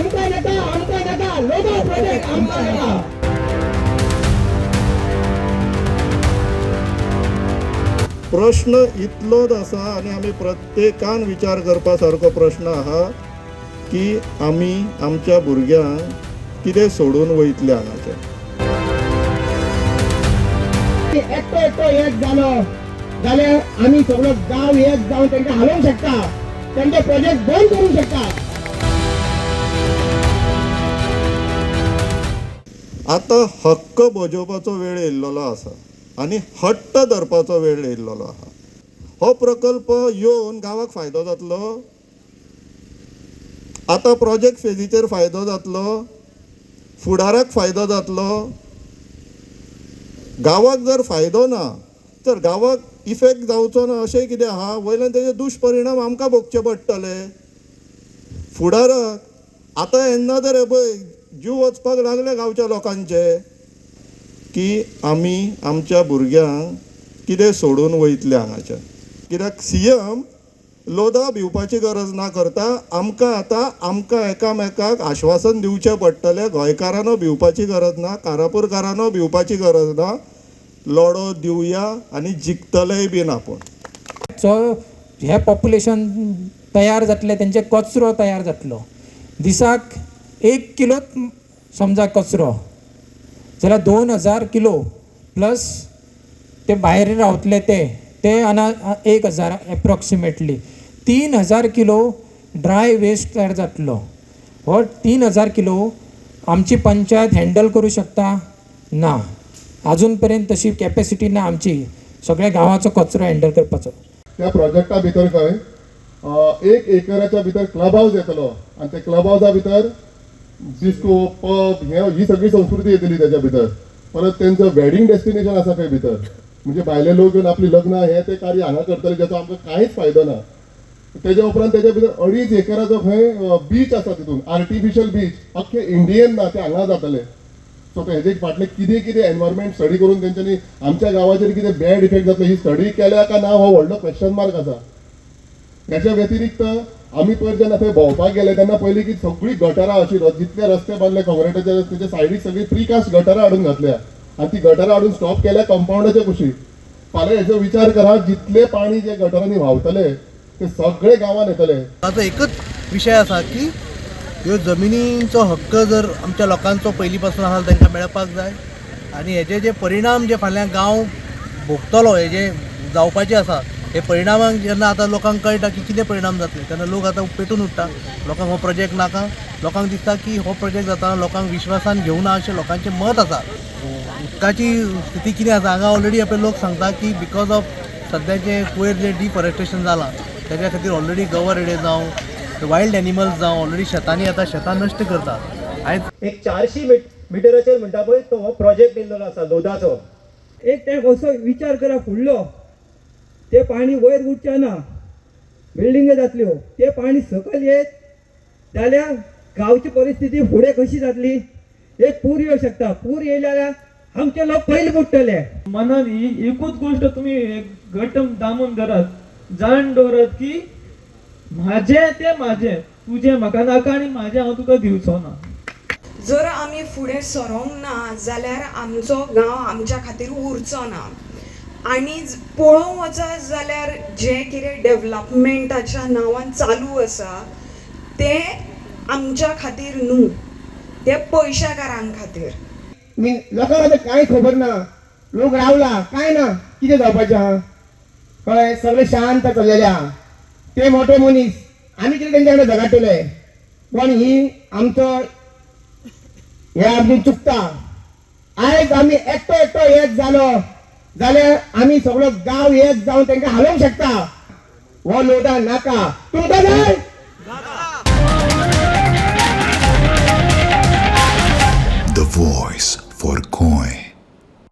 आमका नका लोधा प्रोजेक्ट आमका नका. प्रश्न इतलोच आसा आनी आमी प्रत्येकान विचार करपा सारको प्रश्न आहा की आमी आमच्या भुरग्यांक कितें सोडून वयतले हांगाचे. एकटो एक जालो जाल्यार आमी सगळो गांव एक जावन तांकां हालोवंक शकता, तांचे प्रोजेक्ट बंद करूंक शकता. आतां हक्क बजोवपाचो वेळ येयल्लो आसा आनी हट्ट धरपाचो वेळ येयल्लो आहा. हो प्रकल्प येवन गांवाक फायदो जातलो. आतां प्रोजेक्ट फेजीचेर फायदो जातलो, फुडाराक फायदो जातलो. गांवाक जर फायदो ना तर गांवाक इफेक्ट जावचो ना अशें कितें आहा. वयल्यान तेजे दुश्परिणाम आमकां भोगचे पडटले फुडाराक. आतां येन्ना तर हे पळय जीव वचपाक लागले गांवच्या लोकांचे की आमी आमच्या भुरग्यांक कितें सोडून वयतले हांगाच्यान. कित्याक सीएम लोधा भिवपाची गरज ना करता. आमकां एकामेकाक आश्वासन दिवचें पडटलें. गोंयकारांनो भिवपाची गरज ना, कारापूरकारांनो भिवपाची गरज ना. लढो दिवया आनी जिखतलेय बीन आपूण. जो हे पॉप्युलेशन तयार जातले तेंचे कचरो तयार जातलो. दिसाक 1 किलो समजा कचरो जाल्यार 2000 किलो प्लस ते भायर रावतले ते आना 1000 एप्रॉक्सिमेटली 3000 किलो ड्राय वेस्ट तयार जातलो. हो 3000 किलो आमची पंचायत हँडल करू शकता ना. अजून पर्यंत तशी कॅपॅसिटी ना आमची सगळ्या गांवाचो कचरो हँडल करपाचो. त्या प्रोजेक्टा भितर खंय 1 एकराच्या भितर क्लब हाऊस येतलो आनी त्या क्लब हाऊसा भितर डिस्को पब ही सगळी संस्कृती येतली त्याच्या भितर. परत त्यांचं वेडिंग डेस्टिनेशन आसा खंय भितर, म्हणजे भायले लोक येवन आपली लग्न हे ते कार्य हांगा करतले ज्याचो आमकां कांयच फायदो ना. तेज्या उपरांत तेज्या भितर 2.5 एकराचो खंय बीच आसा तितून आर्टिफिशियल बीच अख्खे इंडियेन ना ते हांगा जातले. सो हेजे फाटले कितें एनवायरमेंट स्टडी करून तेंच्यांनी आमच्या गांवाचेर कितें बॅड इफेक्ट जातलो ही स्टडी केल्या काय ना हो व्हडलो क्वेश्चन मार्क आसा. हेच्या व्यतिरिक्त आमी पयर जेन्ना थंय भोंवपाक गेले तेन्ना पयलीं की सगळी गटारां आशिल्लो जितले रस्ते बांदले काँक्रिटाचे तेच्या सायडीक सगळी प्रीकास्ट गटारां हाडून घातल्या आनी ती गटारां हाडून स्टॉप केल्या कंपाऊंडाचे कुशीक. फाल्यां हेचो विचार करा जितले पाणी जे गटारांनी व्हांवतले ते सगळे गांवांत येतले. ताचो एकच विशय आसा की ह्यो जमिनींचो हक्क जर आमच्या लोकांचो पयलीं पासून आसा तांकां मेळपाक जाय आनी हेजे जे परिणाम जे फाल्यां गांव भोगतलो हे जे जावपाचे आसा हे परिणामाक जेन्ना आतां लोकांक कळटा की कितें परिणाम जातले तेन्ना लोक आतां पेटून उठटा. लोकांक हो प्रोजेक्ट नाका. लोकांक दिसता की हो प्रोजेक्ट जाताना लोकांक विश्वासान घेवना अशें लोकांचें मत आसा. उदकाची स्थिती कितें आसा हांगा ऑलरेडी आपले लोक सांगता की बिकॉज ऑफ सद्याचें वयर जे डिफॉरेस्टेशन जालां तेज्या खातीर ऑलरेडी गवर रेडे जावं वायल्ड एनिमल्स जावं ऑलरेडी शेतांनी आतां शेतां नश्ट करता. आयज एक 400 मिटराचेर म्हणटा पळय तो हो प्रोजेक्ट येयल्लो आसा लोधाचो. एक टायम असो विचार करा फुडलो ते पाणी वयर उठचे ना, बिल्डिंग जातल्यो ते पाणी सकयल येत जाल्यार गांवची परिस्थिती फुडें कशी जातली. एक पूर येवं शकता. पूर येयल्यार आमचे लोक पयलीं बुडटले. मनान ही एकूच गोष्ट तुम्ही घट्ट दामून धरत, जाण दवरत की माझे ते माझे, तुझे म्हाका नाका आनी माझे हांव तुका दिवचो ना. जर आमी फुडें सरोंक ना जाल्यार आमचो गांव आमच्या खातीर उरचो ना. आनी पळोवंक वचत जाल्यार जें कितें डेव्हलपमेंटाच्या नांवान चालू आसा तें आमच्या खातीर न्हू, तें पयशाकारां खातीर. लोकांक आतां कांय खबर ना. लोक रावला काय ना कितें जावपाचें आहा कळ्ळें. सगळें शांत चल्लेले आहा. ते मोठे मनीस आमी कितें तेंच्या कडेन झगडटले पण ही आमचो हे आमची चुकता. आयज आमी एकटो एक जालो जाल्यार आमी सगळो गांव एक जावन तांकां हालोवंक शकता. हो लोधा नाका. तुमकां जाय The voice for coin.